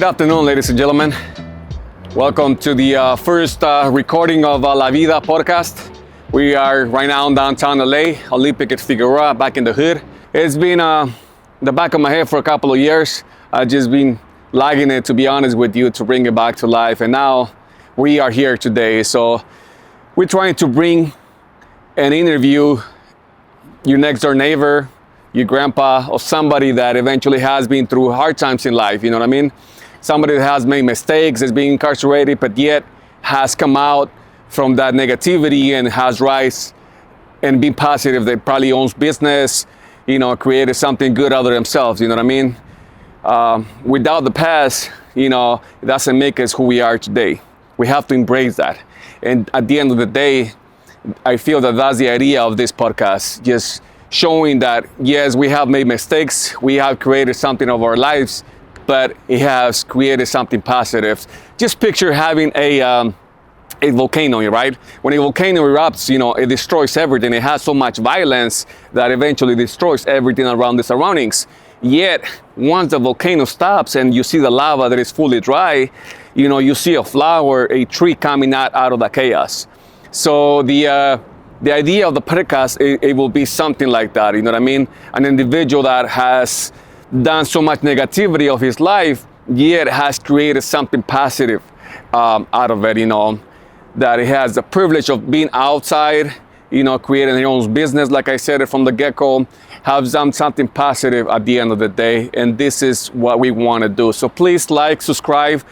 afternoon, ladies and gentlemen. Welcome to the first recording of La Vida Podcast. We are right now in downtown LA, Olympic at Figueroa, back in the hood. It's been the back of my head for a couple of years. I've just been lagging it, to be honest with you, to bring it back to life. And now we are here today. So we're trying to bring and interview your next door neighbor, your grandpa, or somebody that eventually has been through hard times in life, you know what I mean? Somebody that has made mistakes, is being incarcerated, but yet has come out from that negativity and has rise and been positive. That probably owns business, you know, created something good out of themselves, you know what I mean? Without the past, you know, it doesn't make us who we are today. We have to embrace that. And at the end of the day, I feel that that's the idea of this podcast, just showing that, yes, we have made mistakes, we have created something of our lives, but it has created something positive. Just picture having a volcano, right? When a volcano erupts, you know, it destroys everything. It has so much violence that eventually destroys everything around the surroundings. Yet, once the volcano stops and you see the lava that is fully dry, you know, you see a flower, a tree coming out of the chaos. So the idea of the podcast, it will be something like that, you know what I mean? An individual that has done so much negativity of his life, yet has created something positive out of it, you know, that he has the privilege of being outside, you know, creating their own business, like I said from the get-go, have done something positive at the end of the day, and this is what we want to do. So please like, subscribe,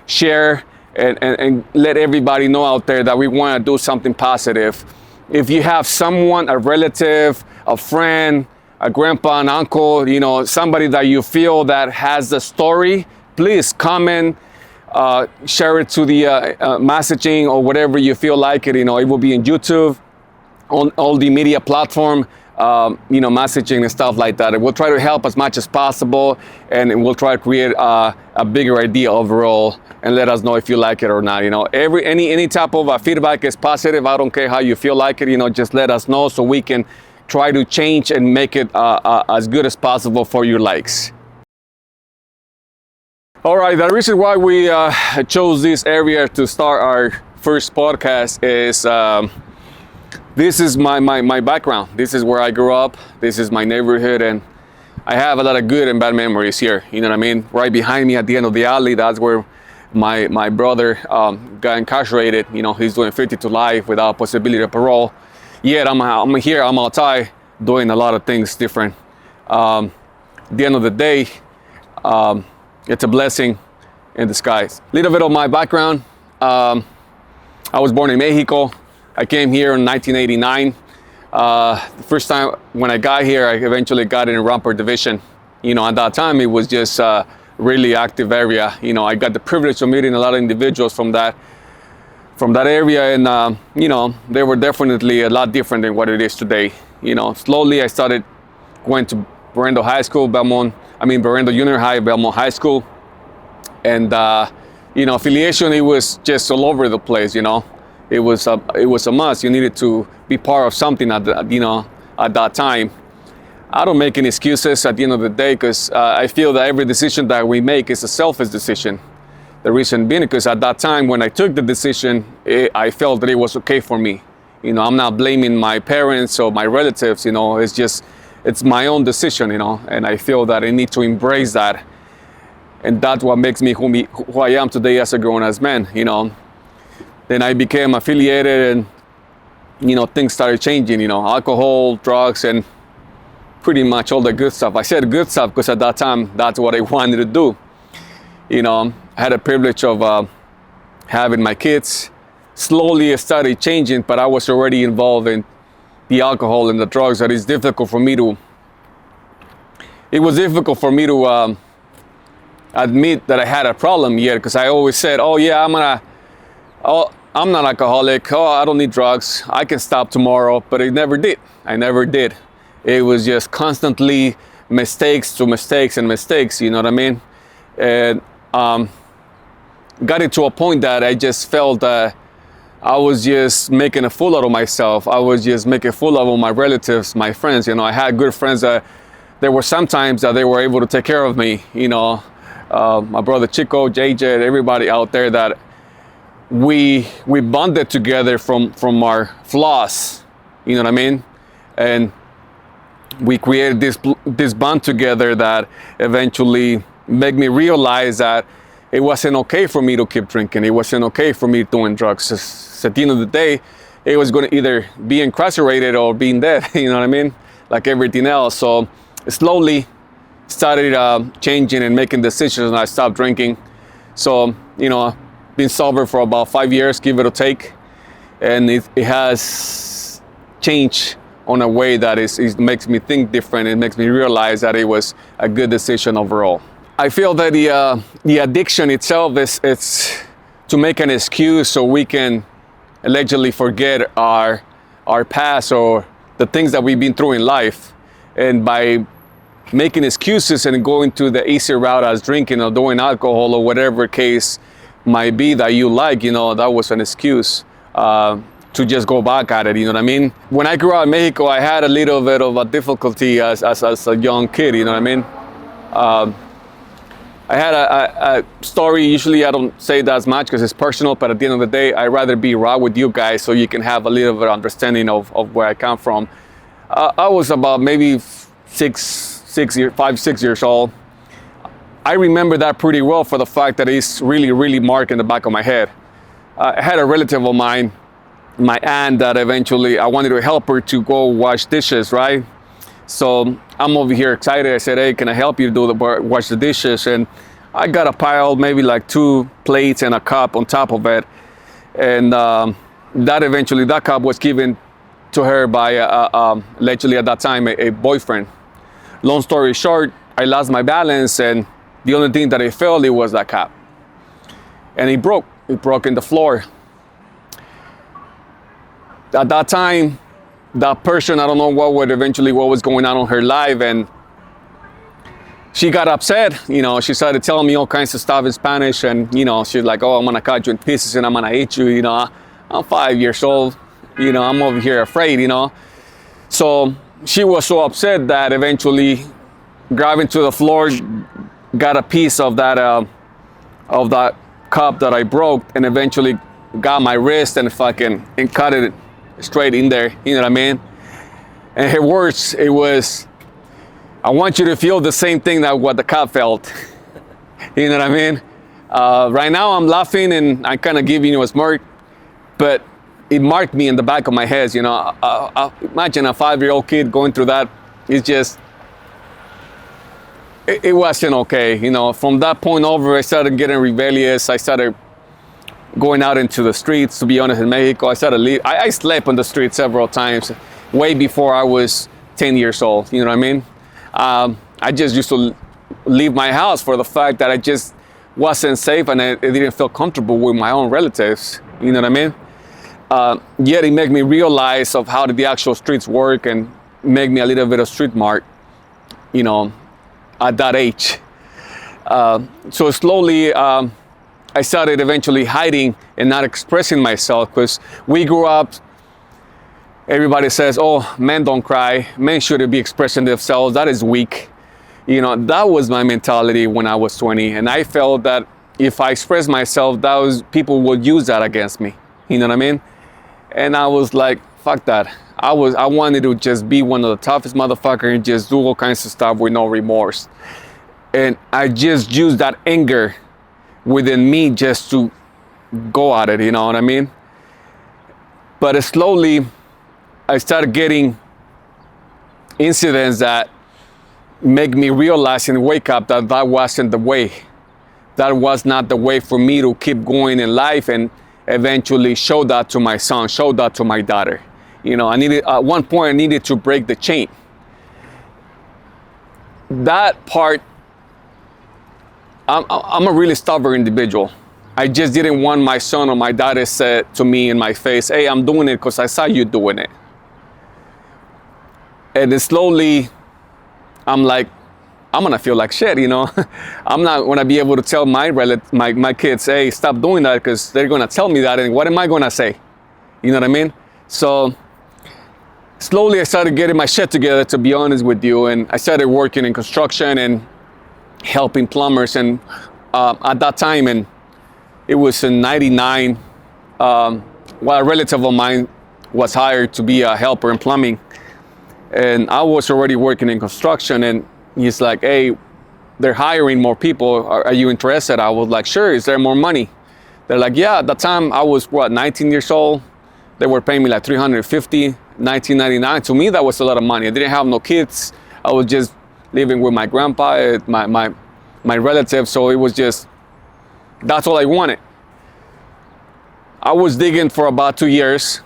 share, and let everybody know out there that we want to do something positive. If you have someone, a relative, a friend, a grandpa, an uncle, you know, somebody that you feel that has the story, please comment, share it to the messaging or whatever you feel like it. You know, it will be in YouTube, on all the media platform, you know, messaging and stuff like that. And we'll try to help as much as possible, and we'll try to create a bigger idea overall, and let us know if you like it or not. You know, any type of feedback is positive. I don't care how you feel like it. You know, just let us know so we can try to change and make it as good as possible for your likes. All right, the reason why we chose this area to start our first podcast is this is my background. This is where I grew up. This is my neighborhood, and I have a lot of good and bad memories here. You know what I mean? Right behind me at the end of the alley, that's where my brother got incarcerated. You know, he's doing 50 to life without possibility of parole. Yet I'm here, I'm outside doing a lot of things different. At the end of the day, it's a blessing in disguise. Little bit of my background. I was born in Mexico. I came here in 1989. The first time when I got here, I eventually got in Rampart Division. You know, at that time, it was just a really active area. You know, I got the privilege of meeting a lot of individuals from that area, and you know, they were definitely a lot different than what it is today. You know, slowly I started going to Berendo High School, Berendo Junior High, Belmont High School, and you know, affiliation, it was just all over the place. You know, it was a must. You needed to be part of something at that time. I don't make any excuses at the end of the day, because I feel that every decision that we make is a selfish decision. The reason being because at that time when I took the decision, I felt that it was okay for me. You know, I'm not blaming my parents or my relatives, you know, it's my own decision, you know, and I feel that I need to embrace that. And that's what makes me who I am today as a grown-ass man, you know. Then I became affiliated, and, you know, things started changing, you know, alcohol, drugs, and pretty much all the good stuff. I said good stuff because at that time, that's what I wanted to do. You know, I had a privilege of having my kids. Slowly it started changing, but I was already involved in the alcohol and the drugs. That is difficult for me to, it was difficult for me to admit that I had a problem yet, because I always said, oh yeah, I'm not alcoholic, oh, I don't need drugs, I can stop tomorrow, but I never did. It was just constantly mistakes to mistakes and mistakes, you know what I mean? And got it to a point that I just felt that I was just making a fool out of myself. I was just making a fool out of my relatives, my friends. You know, I had good friends that there were sometimes that they were able to take care of me, you know, my brother Chico, JJ, everybody out there, that we bonded together from our flaws, you know what I mean? And we created this bond together that eventually made me realize that it wasn't okay for me to keep drinking. It wasn't okay for me doing drugs. At the end of the day, it was going to either be incarcerated or being dead, you know what I mean? Like everything else. So slowly started changing and making decisions, and I stopped drinking. So, you know, been sober for about 5 years, give it or take. And it has changed on a way that it makes me think different. It makes me realize that it was a good decision overall. I feel that the addiction itself it's to make an excuse so we can allegedly forget our past or the things that we've been through in life. And by making excuses and going to the easy route as drinking or doing alcohol or whatever case might be that you like, you know, that was an excuse to just go back at it, you know what I mean? When I grew up in Mexico, I had a little bit of a difficulty as a young kid, you know what I mean? I had a story. Usually I don't say that as much because it's personal, but at the end of the day, I'd rather be raw with you guys so you can have a little bit of understanding of where I come from. I was about maybe 5, 6 years old. I remember that pretty well for the fact that it's really, really marked in the back of my head. I had a relative of mine, my aunt, that eventually I wanted to help her to go wash dishes, right? So I'm over here excited. I said, hey, can I help you wash the dishes? And I got a pile, maybe like 2 plates and a cup on top of it. And that cup was given to her by allegedly at that time a boyfriend. Long story short, I lost my balance, and the only thing that I felt it was that cup. And it broke in the floor. At that time, that person, I don't know what was going on in her life, and she got upset. You know, she started telling me all kinds of stuff in Spanish, and you know, she's like, oh, I'm gonna cut you in pieces and I'm gonna eat you. You know, I'm 5 years old, you know, I'm over here afraid, you know. So she was so upset that eventually grabbing to the floor, got a piece of that cup that I broke, and eventually got my wrist and cut it straight in there, you know what I mean? And her words, it was, I want you to feel the same thing that what the cop felt. You know what I mean? Right now I'm laughing and I kind of giving you a smirk, but it marked me in the back of my head, you know. Imagine a 5-year-old kid going through that. It's just, it wasn't okay, you know. From that point over, I started getting rebellious. I started going out into the streets, to be honest, in Mexico. I slept on the street several times, way before I was 10 years old, you know what I mean? I just used to leave my house for the fact that I just wasn't safe and I didn't feel comfortable with my own relatives, you know what I mean? Yet it made me realize of how the actual streets work and make me a little bit of street smart, you know, at that age. So slowly, I started eventually hiding and not expressing myself, because we grew up, everybody says, oh, men don't cry, men shouldn't be expressing themselves, that is weak. You know, that was my mentality when I was 20, and I felt that if I expressed myself, people would use that against me, you know what I mean? And I was like, fuck that. I wanted to just be one of the toughest motherfuckers and just do all kinds of stuff with no remorse. And I just used that anger within me just to go at it, you know what I mean? But slowly, I started getting incidents that make me realize and wake up that that wasn't the way. That was not the way for me to keep going in life and eventually show that to my son, show that to my daughter. You know, at one point I needed to break the chain. That part, I'm a really stubborn individual. I just didn't want my son or my daughter said to me in my face, hey, I'm doing it because I saw you doing it. And then slowly, I'm like, I'm gonna feel like shit, you know. I'm not gonna be able to tell my kids, hey, stop doing that, because they're gonna tell me that, and what am I gonna say? You know what I mean? So slowly I started getting my shit together, to be honest with you, and I started working in construction, and helping plumbers. And at that time, and it was in 99, a relative of mine was hired to be a helper in plumbing. And I was already working in construction, and he's like, hey, they're hiring more people. Are you interested? I was like, sure. Is there more money? They're like, yeah. At the time, I was 19 years old. They were paying me like $350, $19.99. To me, that was a lot of money. I didn't have no kids. I was just living with my grandpa, my relatives. So it was just, that's all I wanted. I was digging for about 2 years.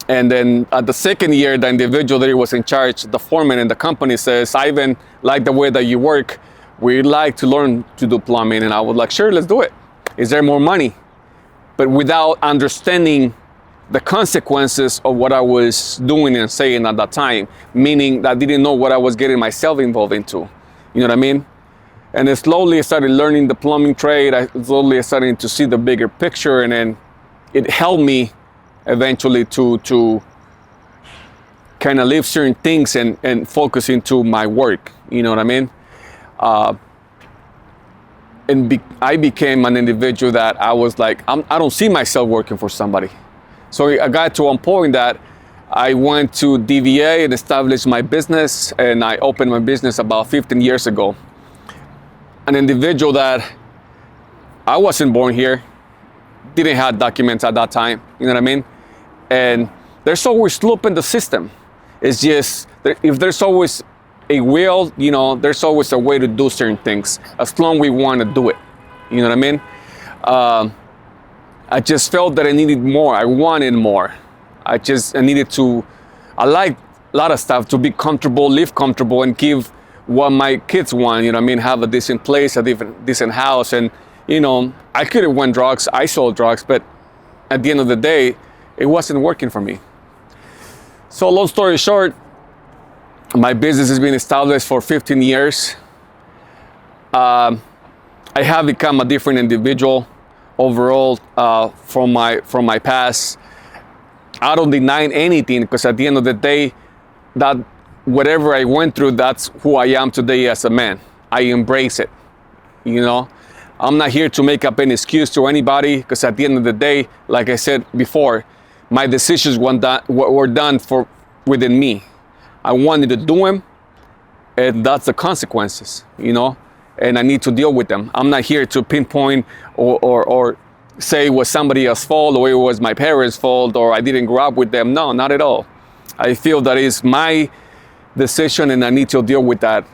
And then at the second year, the individual that was in charge, the foreman in the company, says, Ivan, like the way that you work, we'd like to learn to do plumbing. And I was like, sure, let's do it. Is there more money? But without understanding the consequences of what I was doing and saying at that time, meaning that I didn't know what I was getting myself involved into. You know what I mean? And then slowly I started learning the plumbing trade. I slowly started to see the bigger picture, and then it helped me eventually to kind of leave certain things and focus into my work. You know what I mean? I became an individual that I was like, I don't see myself working for somebody. So I got to one point that I went to DVA and established my business, and I opened my business about 15 years ago. An individual that I wasn't born here, didn't have documents at that time, you know what I mean? And there's always loop in the system. It's just, if there's always a will, you know, there's always a way to do certain things, as long as we want to do it, you know what I mean? I just felt that I needed more. I wanted more. I needed to, I like a lot of stuff, to be comfortable, live comfortable, and give what my kids want, you know what I mean? Have a decent place, a decent house. And, you know, I could have won drugs, I sold drugs, but at the end of the day, it wasn't working for me. So long story short, my business has been established for 15 years. I have become a different individual overall from my past. I don't deny anything, because at the end of the day, that whatever I went through, that's who I am today as a man. I embrace it, you know? I'm not here to make up an excuse to anybody, because at the end of the day, like I said before, my decisions were done within me. I wanted to do them, and that's the consequences, you know? And I need to deal with them. I'm not here to pinpoint or say it was somebody else's fault, or it was my parents' fault, or I didn't grow up with them. No, not at all. I feel that it's my decision, and I need to deal with that,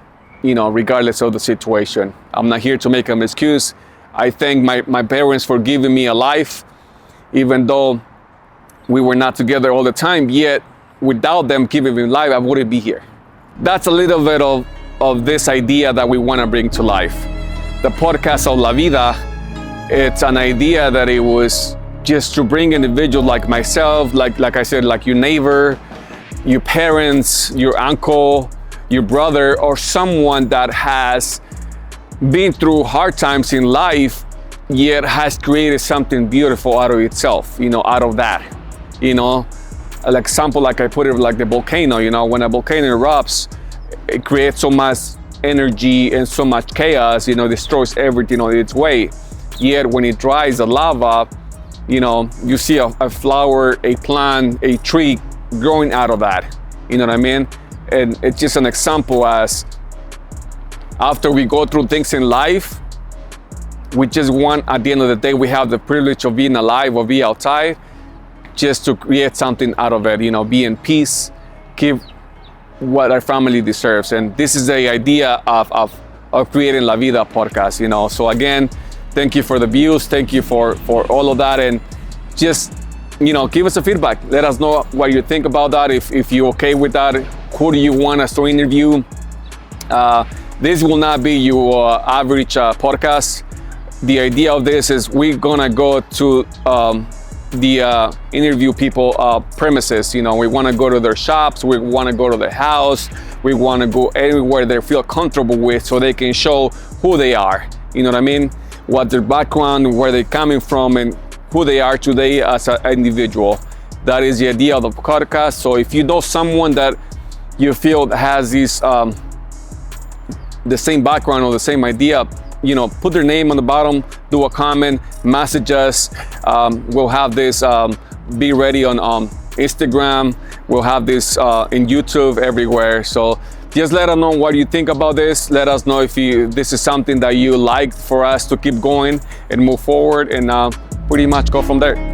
you know, regardless of the situation. I'm not here to make an excuse. I thank my parents for giving me a life, even though we were not together all the time, yet without them giving me life, I wouldn't be here. That's a little bit of this idea that we want to bring to life. The podcast of La Vida, it's an idea that it was just to bring individuals like myself, like I said, like your neighbor, your parents, your uncle, your brother, or someone that has been through hard times in life, yet has created something beautiful out of itself, you know, out of that, you know. An example, like I put it, like the volcano, you know, when a volcano erupts, it creates so much energy and so much chaos, you know, destroys everything on its way. Yet when it dries, the lava, you know, you see a flower, a plant, a tree growing out of that, you know what I mean? And it's just an example, as after we go through things in life, we just want, at the end of the day, we have the privilege of being alive or be outside, just to create something out of it, you know, be in peace, give what our family deserves. And this is the idea of creating La Vida Podcast, you know. So again, thank you for the views, thank you for all of that, and just, you know, give us a feedback. Let us know what you think about that, if you're okay with that. Who do you want us to interview? This will not be your average podcast. The idea of this is we're gonna go to the interview people premises. You know, we want to go to their shops, we want to go to their house, we want to go anywhere they feel comfortable with, so they can show who they are, you know what I mean, what their background, where they're coming from, and who they are today as an individual. That is the idea of the podcast. So if you know someone that you feel has this the same background or the same idea, put their name on the bottom, do a comment, message us. We'll have this be ready on Instagram. We'll have this in YouTube, everywhere. So just let us know what you think about this. Let us know if this is something that you like for us to keep going and move forward, and pretty much go from there.